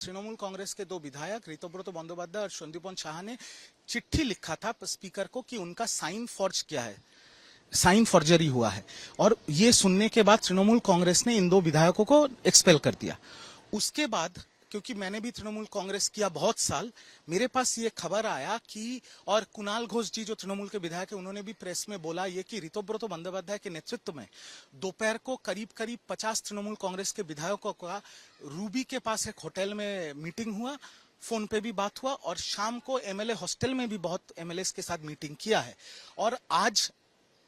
तृणमूल कांग्रेस के दो विधायक ऋतव्रत बंदोपाध्याय और संदीपन शाह ने चिट्ठी लिखा था स्पीकर को कि उनका साइन फॉर्ज किया है, साइन फॉर्जरी हुआ है। और ये सुनने के बाद तृणमूल कांग्रेस ने इन दो विधायकों को एक्सपेल कर दिया। उसके बाद क्योंकि मैंने भी तृणमूल कांग्रेस किया बहुत साल, मेरे पास ये खबर आया कि और कुणाल घोष जी जो तृणमूल के विधायक है उन्होंने भी प्रेस में बोला ये कि ऋतव्रत बंदोपाध्याय के नेतृत्व में दोपहर को करीब करीब 50 तृणमूल कांग्रेस के विधायकों का रूबी के पास एक होटल में मीटिंग हुआ, फोन पे भी बात हुआ और शाम को एमएलए हॉस्टल में भी बहुत एमएलए के साथ मीटिंग किया है। और आज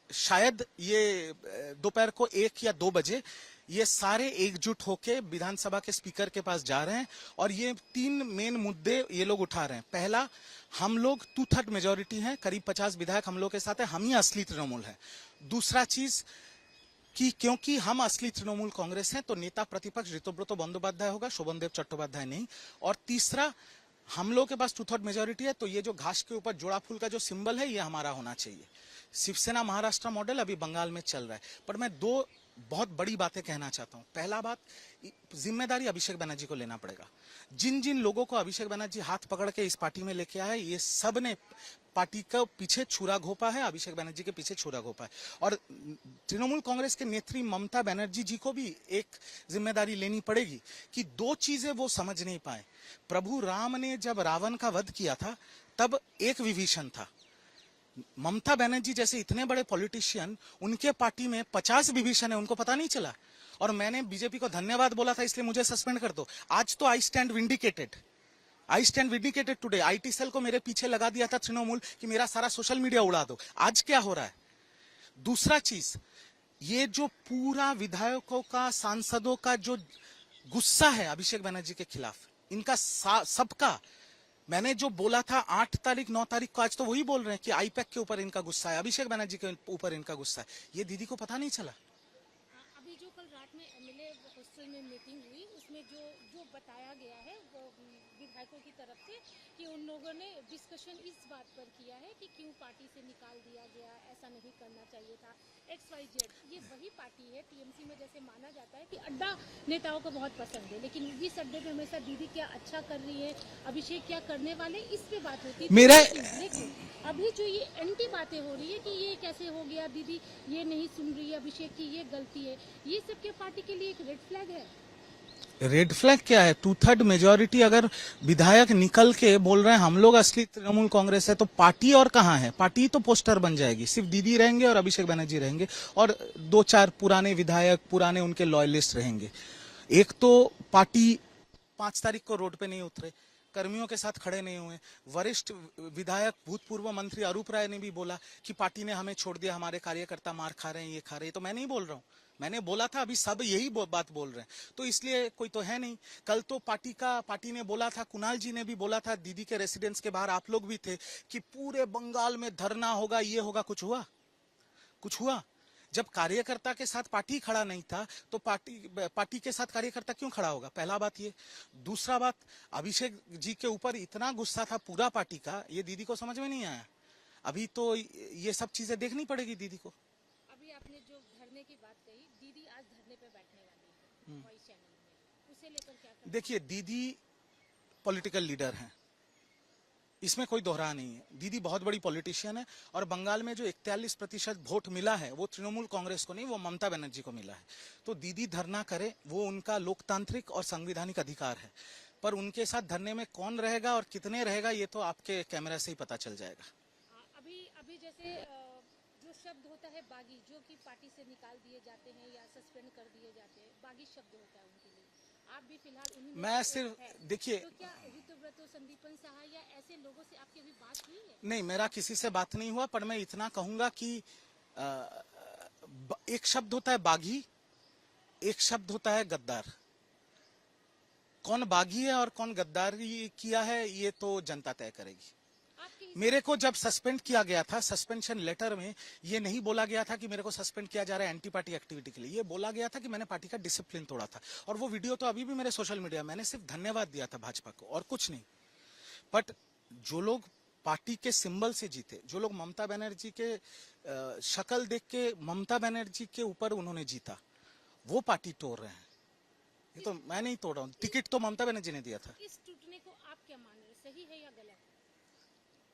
शायद ये दोपहर को 1 या 2 बजे ये सारे एकजुट होके विधानसभा के स्पीकर के पास जा रहे हैं और ये 3 मेन मुद्दे ये लोग उठा रहे हैं। पहला, हम लोग 2/3 मेजोरिटी हैं, करीब 50 विधायक हम लोग के साथ है, हम ही असली तृणमूल है। दूसरा चीज कि क्योंकि हम असली तृणमूल कांग्रेस हैं तो नेता प्रतिपक्ष ऋतव्रत बंदोपाध्याय होगा, शोभनदेव चट्टोपाध्याय नहीं। और तीसरा, हम लोग के पास 2/3 मेजोरिटी है तो ये जो घास के ऊपर जोड़ा फूल का जो सिंबल है ये हमारा होना चाहिए। शिवसेना महाराष्ट्र मॉडल अभी बंगाल में चल रहा है। पर मैं 2 बहुत बड़ी बातें कहना चाहता हूं। पहला बात, जिम्मेदारी अभिषेक बनर्जी को लेना पड़ेगा। जिन जिन लोगों को अभिषेक बनर्जी हाथ पकड़ के इस पार्टी में लेके आए ये सब ने पार्टी का पीछे छुरा घोपा है, अभिषेक बनर्जी के पीछे छुरा घोपा है। और तृणमूल कांग्रेस के नेत्री ममता बनर्जी जी को भी एक जिम्मेदारी लेनी पड़ेगी कि 2 चीजें वो समझ नहीं पाए। प्रभु राम ने जब रावण का वध किया था तब एक विभीषण था। ममता बनर्जी जैसे इतने बड़े पॉलिटिशियन, उनके पार्टी में 50 विभीषण है, उनको पता नहीं चला। और मैंने बीजेपी को धन्यवाद बोला था इसलिए मुझे सस्पेंड कर दो। आज तो I stand vindicated, I stand vindicated today. IT cell को मेरे पीछे लगा दिया था तृणमूल कि मेरा सारा सोशल मीडिया उड़ा दो। आज क्या हो रहा है? दूसरा चीज, ये जो पूरा विधायकों का, सांसदों का जो गुस्सा है अभिषेक बनर्जी के खिलाफ, इनका सबका, मैंने जो बोला था 8 तारीख 9 तारीख को, आज तो वही बोल रहे हैं कि आईपैक के ऊपर इनका गुस्सा है, अभिषेक बनर्जी के ऊपर इनका गुस्सा है। ये दीदी को पता नहीं चला। अभी जो कल रात में एमएलए हॉस्टल में मीटिंग हुई उसमें जो बताया गया है विधायकों की तरफ से कि उन लोगों ने डिस्कशन इस बात पर किया है कि क्यों पार्टी से निकाल दिया गया, ऐसा नहीं करना चाहिए था, XYZ। ये वही पार्टी है टीएमसी में जैसे माना जाता है कि अड्डा नेताओं को बहुत पसंद है, लेकिन इस अड्डे में हमेशा दीदी क्या अच्छा कर रही है, अभिषेक क्या करने वाले, इस पे बात होती है। लेकिन अभी जो ये एंटी बातें हो रही है कि ये कैसे हो गया, दीदी ये नहीं सुन रही है, अभिषेक की ये गलती है, ये सबके पार्टी के लिए एक रेड फ्लैग है। रेड फ्लैग क्या है? 2/3 मेजोरिटी अगर विधायक निकल के बोल रहे हैं हम लोग असली तृणमूल कांग्रेस है तो पार्टी और कहां है? पार्टी तो पोस्टर बन जाएगी, सिर्फ दीदी रहेंगे और अभिषेक बनर्जी रहेंगे और 2-4 पुराने विधायक, पुराने उनके लॉयलिस्ट रहेंगे। एक तो पार्टी 5 तारीख को रोड पे नहीं उतरे, कर्मियों के साथ खड़े नहीं हुए। वरिष्ठ विधायक भूतपूर्व मंत्री अरूप राय ने भी बोला कि पार्टी ने हमें छोड़ दिया, हमारे कार्यकर्ता मार खा रहे हैं, ये खा रहे हैं। तो मैं नहीं बोल रहा हूं, मैंने बोला था, अभी सब यही बात बोल रहे हैं, तो इसलिए कोई तो है नहीं। कल तो पार्टी ने बोला था, कुणाल जी ने भी बोला था, दीदी के रेसिडेंस के बाहर आप लोग भी थे कि पूरे बंगाल में धरना होगा, ये होगा। कुछ हुआ? कुछ हुआ? जब कार्यकर्ता के साथ पार्टी खड़ा नहीं था तो पार्टी के साथ कार्यकर्ता क्यों खड़ा होगा? पहला बात ये। दूसरा बात, अभिषेक जी के ऊपर इतना गुस्सा था पूरा पार्टी का, ये दीदी को समझ में नहीं आया। अभी तो ये सब चीजें देखनी पड़ेगी दीदी को। अभी आपने जो धरने की बात कही, दीदी आज धरने पे बैठने वाली है वॉइस चैनल में, उसे लेकर क्या कहना? देखिए, दीदी पॉलिटिकल लीडर हैं, इसमें कोई दोहरा नहीं है। दीदी बहुत बड़ी पॉलिटिशियन है और बंगाल में जो 41% वोट मिला है वो तृणमूल कांग्रेस को नहीं, वो ममता बनर्जी को मिला है। तो दीदी धरना करे, वो उनका लोकतांत्रिक और संवैधानिक अधिकार है। पर उनके साथ धरने में कौन रहेगा और कितने रहेगा ये तो आपके कैमरा से ही पता चल जाएगा। अभी जैसे जो शब्द होता है बागी, जो कि पार्टी से निकाल दिए जाते हैं या सस्पेंड कर दिए जाते हैं, बागी शब्द होता है उनके लिए। आप भी फिलहाल उन्हीं मैं सिर्फ देखिए, तो क्या ऋतव्रत, संदीपन शाह या ऐसे लोगों से आपकी अभी बात हुई है? नहीं, मेरा किसी से बात नहीं हुआ, पर मैं इतना कहूंगा कि एक शब्द होता है बागी, एक शब्द होता है गद्दार। कौन बागी है और कौन गद्दारी किया है ये तो जनता तय करेगी। मेरे को जब सस्पेंड किया गया था, सस्पेंशन लेटर में ये नहीं बोला गया था कि मेरे को सस्पेंड किया जा रहा है एंटी पार्टी एक्टिविटी के लिए, ये बोला गया था कि मैंने पार्टी का डिसिप्लिन तोड़ा था। और वो वीडियो तो अभी भी मेरे सोशल मीडिया, मैंने सिर्फ धन्यवाद दिया था भाजपा को और कुछ नहीं। बट जो लोग पार्टी के सिंबल से जीते, जो लोग ममता बनर्जी के शक्ल देख के ममता बनर्जी के ऊपर उन्होंने जीता, वो पार्टी तोड़ रहे हैं। ये तो मैं नहीं तोड़ रहा हूँ, टिकट तो ममता बनर्जी ने दिया था। इस टूटने को आप क्या मान रहे हैं, सही है या गलत?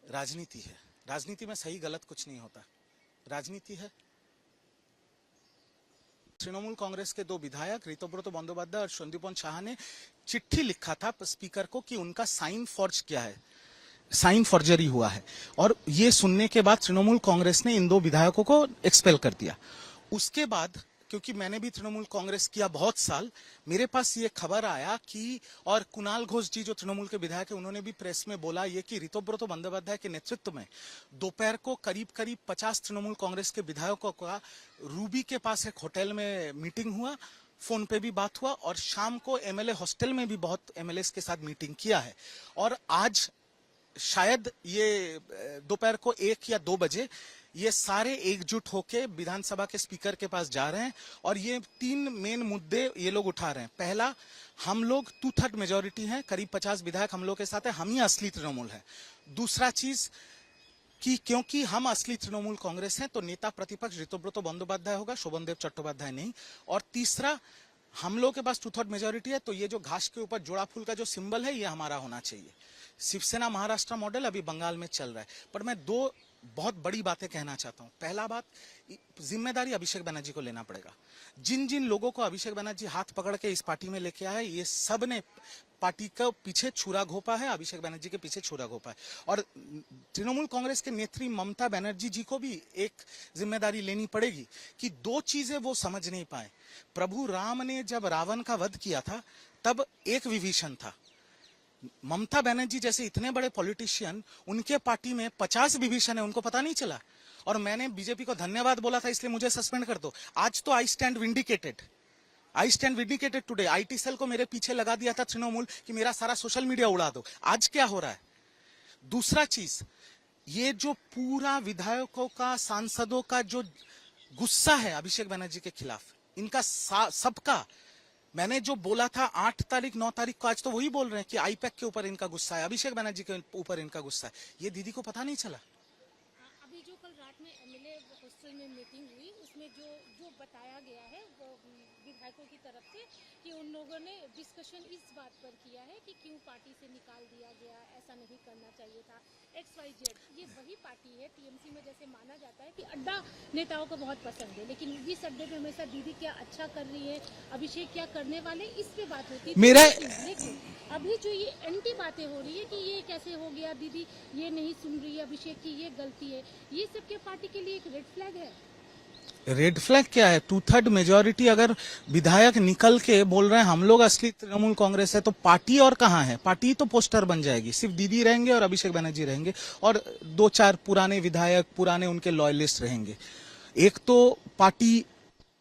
राजनीति है, राजनीति में सही गलत कुछ नहीं होता, राजनीति है। तृणमूल कांग्रेस के दो विधायक ऋतव्रत बंदोपाध्याय और संदीपन शाह ने चिट्ठी लिखा था स्पीकर को कि उनका साइन फॉर्ज किया है, साइन फॉर्जरी हुआ है। और ये सुनने के बाद तृणमूल कांग्रेस ने इन दो विधायकों को एक्सपेल कर दिया। उसके बाद क्योंकि मैंने भी तृणमूल कांग्रेस किया बहुत साल, मेरे पास ये खबर आया कि, और कुणाल घोष जी जो तृणमूल के विधायक है उन्होंने भी प्रेस में बोला ये कि ऋतव्रत बंदोपाध्याय के नेतृत्व में दोपहर को करीब करीब 50 तृणमूल कांग्रेस के विधायकों का रूबी के पास एक होटल में मीटिंग हुआ, फोन पे भी बात हुआ, और शाम को एमएलए हॉस्टल में भी बहुत एमएलए के साथ मीटिंग किया है। और आज शायद ये दोपहर को 1 या 2 बजे ये सारे एकजुट होके विधानसभा के स्पीकर के पास जा रहे हैं और ये 3 मेन मुद्दे ये लोग उठा रहे हैं। पहला, हम लोग 2/3 मेजोरिटी हैं, करीब 50 विधायक हम लोग के साथ है, हम ही असली तृणमूल है। दूसरा चीज कि क्योंकि हम असली तृणमूल कांग्रेस हैं तो नेता प्रतिपक्ष ऋतव्रत बंदोपाध्याय होगा, शोभनदेव चट्टोपाध्याय नहीं। और तीसरा, हम लोग के पास 2/3 मेजोरिटी है तो ये जो घास के ऊपर जोड़ा फूल का जो सिंबल है ये हमारा होना चाहिए। शिवसेना महाराष्ट्र मॉडल अभी बंगाल में चल रहा है। पर मैं 2 बहुत बड़ी बातें कहना चाहता हूं। पहला बात, जिम्मेदारी अभिषेक बनर्जी को लेना पड़ेगा। जिन जिन लोगों को अभिषेक बनर्जी हाथ पकड़ के इस पार्टी में लेके आए, ये सब ने पार्टी का पीछे छुरा घोपा है, अभिषेक बनर्जी के पीछे छुरा घोपा है। और तृणमूल कांग्रेस के नेत्री ममता बनर्जी जी को भी एक जिम्मेदारी लेनी पड़ेगी कि 2 चीजें वो समझ नहीं पाए। प्रभु राम ने जब रावण का वध किया था तब एक विभीषण था। ममता बनर्जी जैसे इतने बड़े पॉलिटिशियन, उनके पार्टी में 50 विभीषण है, उनको पता नहीं चला। और मैंने बीजेपी को धन्यवाद बोला था इसलिए मुझे सस्पेंड कर दो। आज तो I stand vindicated, I stand vindicated today. IT cell को मेरे पीछे लगा दिया था तृणमूल कि मेरा सारा सोशल मीडिया उड़ा दो। आज क्या हो रहा है? दूसरा चीज, ये जो पूरा विधायकों का, सांसदों का जो गुस्सा है अभिषेक बनर्जी के खिलाफ, इनका सबका, मैंने जो बोला था 8 तारीख 9 तारीख को, आज तो वही बोल रहे हैं कि आईपैक के ऊपर इनका गुस्सा है, अभिषेक बनर्जी के ऊपर इनका गुस्सा है। ये दीदी को पता नहीं चला। अभी जो कल रात में एमएलए हॉस्टल में मीटिंग हुई उसमें जो जो बताया गया है वो विधायकों की तरफ से कि उन लोगों ने डिस्कशन इस बात पर किया है कि क्यों पार्टी से निकाल दिया गया, ऐसा नहीं करना चाहिए था, XYZ। ये वही पार्टी है टीएमसी में जैसे माना जाता है कि अड्डा नेताओं को बहुत पसंद है, लेकिन इस अड्डे पे हमेशा दीदी क्या अच्छा कर रही है, अभिषेक क्या करने वाले, इस पे बात होती है। लेकिन अभी जो ये एंटी बातें हो रही है कि ये कैसे हो गया, दीदी ये नहीं सुन रही है, अभिषेक की ये गलती है, ये सब क्या पार्टी के लिए एक रेड फ्लैग है? रेड फ्लैग क्या है? 2/3 मेजोरिटी अगर विधायक निकल के बोल रहे हैं हम लोग असली तृणमूल कांग्रेस है, तो पार्टी और कहां है? पार्टी तो पोस्टर बन जाएगी, सिर्फ दीदी रहेंगे और अभिषेक बनर्जी रहेंगे और 2-4 पुराने विधायक, पुराने उनके लॉयलिस्ट रहेंगे। एक तो पार्टी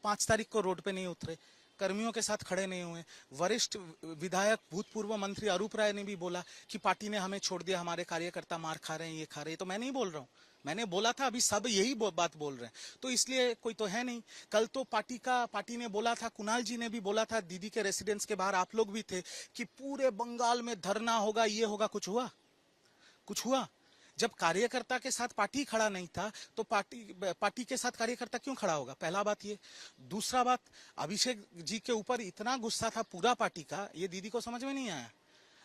5 तारीख को रोड पे नहीं उतरे, कर्मियों के साथ खड़े नहीं हुए। वरिष्ठ विधायक, भूतपूर्व मंत्री अरूप राय ने भी बोला कि पार्टी ने हमें छोड़ दिया, हमारे कार्यकर्ता मार खा रहे हैं, ये खा रहे हैं। तो मैं नहीं बोल रहा हूँ, मैंने बोला था, अभी सब यही बात बोल रहे हैं, तो इसलिए कोई तो है नहीं। कल तो पार्टी ने बोला था, कुणाल जी ने भी बोला था, दीदी के रेसिडेंस के बाहर आप लोग भी थे, कि पूरे बंगाल में धरना होगा, ये होगा। कुछ हुआ? कुछ हुआ? जब कार्यकर्ता के साथ पार्टी खड़ा नहीं था तो पार्टी के साथ कार्यकर्ता क्यों खड़ा होगा? पहला बात ये। दूसरा बात, अभिषेक जी के ऊपर इतना गुस्सा था पूरा पार्टी का, ये दीदी को समझ में नहीं आया।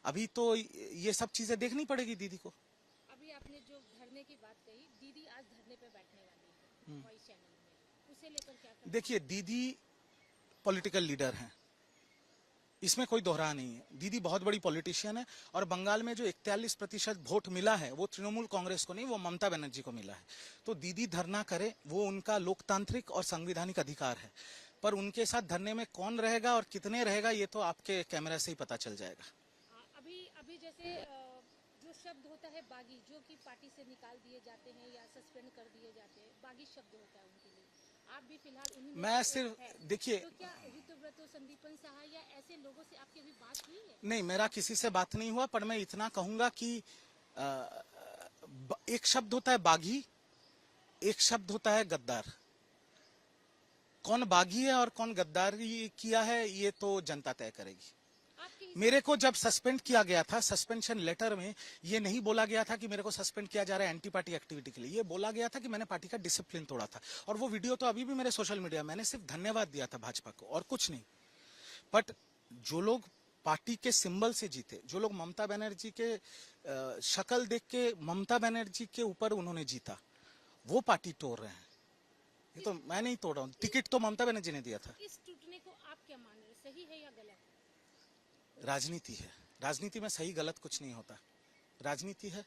अभी तो ये सब चीजें देखनी पड़ेगी दीदी को। अभी आपने जो धरने की बात कही, दीदी आज धरने पे बैठने वाली है वॉइस चैनल में, उसे लेकर क्या कहना? देखिए, दीदी पॉलिटिकल लीडर हैं, इसमें कोई दोहरा नहीं है। दीदी बहुत बड़ी पॉलिटिशियन है और बंगाल में जो 41% वोट मिला है वो तृणमूल कांग्रेस को नहीं, वो ममता बनर्जी को मिला है। तो दीदी धरना करे, वो उनका लोकतांत्रिक और संवैधानिक अधिकार है। पर उनके साथ धरने में कौन रहेगा और कितने रहेगा ये तो आपके कैमरा से ही पता चल जाएगा। अभी जैसे जो शब्द होता है बागी, जो कि पार्टी से निकाल दिए जाते हैं या सस्पेंड कर दिए जाते हैं, बागी शब्द होता है उनके लिए। आप भी फिलहाल उन्हीं में मैं सिर्फ देखिए, तो क्या ऋतव्रत, संदीपन शाह या ऐसे लोगों से आपकी अभी बात हुई है? नहीं, मेरा किसी से बात नहीं हुआ, पर मैं इतना कहूंगा कि एक शब्द होता है बागी, एक शब्द होता है गद्दार। कौन बागी है और कौन गद्दारी किया है ये तो जनता तय करेगी। मेरे को जब सस्पेंड किया गया था, सस्पेंशन लेटर में ये नहीं बोला गया था कि मेरे को सस्पेंड किया जा रहा है एंटी पार्टी एक्टिविटी के लिए, ये बोला गया था कि मैंने पार्टी का डिसिप्लिन तोड़ा था। और वो वीडियो तो अभी भी मेरे सोशल मीडिया, मैंने सिर्फ धन्यवाद दिया था भाजपा को और कुछ नहीं। बट जो लोग पार्टी के सिंबल से जीते, जो लोग ममता बनर्जी के शक्ल देख के ममता बनर्जी के ऊपर उन्होंने जीता, वो पार्टी तोड़ रहे हैं। ये तो मैं नहीं तोड़ रहा हूँ, टिकट तो ममता बनर्जी ने दिया था। इस टूटने को आप क्या मान रहे हैं, सही है या गलत? राजनीति है, राजनीति में सही गलत कुछ नहीं होता, राजनीति है।